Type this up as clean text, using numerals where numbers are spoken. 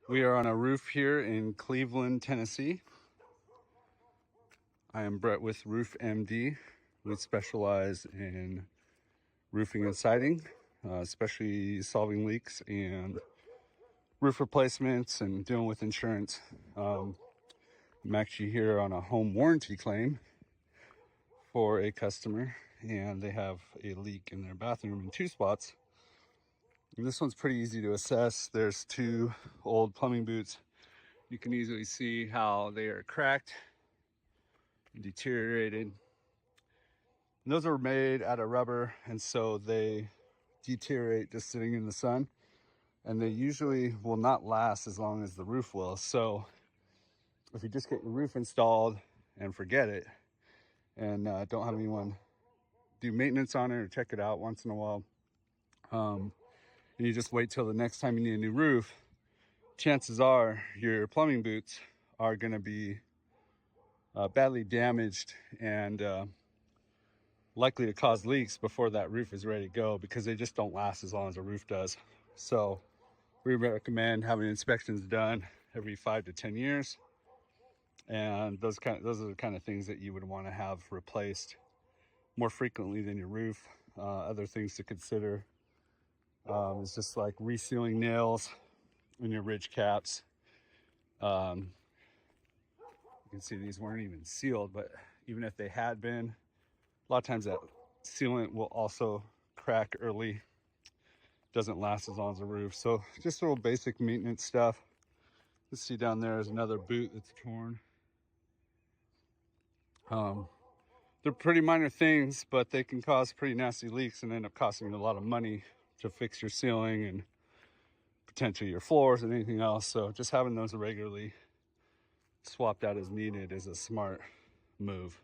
We are on a roof here in Cleveland, Tennessee. I am Brett with Roof MD. We specialize in roofing and siding, especially solving leaks and roof replacements and dealing with insurance. I'm actually here on a home warranty claim for a customer, and they have a leak in their bathroom in two spots. And this one's pretty easy to assess. There's two old plumbing boots. You can easily see how they are cracked and deteriorated. And those are made out of rubber, and so they deteriorate just sitting in the sun, and they usually will not last as long as the roof will. So if you just get your roof installed and forget it, and don't have anyone do maintenance on it or check it out once in a while, and you just wait till the next time you need a new roof, chances are your plumbing boots are going to be badly damaged and likely to cause leaks before that roof is ready to go, because they just don't last as long as a roof does. So we recommend having inspections done every 5 to 10 years, and those are the kind of things that you would want to have replaced more frequently than your roof. Other things to consider is just like resealing nails in your ridge caps. You can see these weren't even sealed, but even if they had been, a lot of times that sealant will also crack early. Doesn't last as long as a roof. So just little basic maintenance stuff. Let's see, down there is another boot that's torn. They're pretty minor things, but they can cause pretty nasty leaks and end up costing you a lot of money to fix your ceiling and potentially your floors and anything else. So just having those regularly swapped out as needed is a smart move.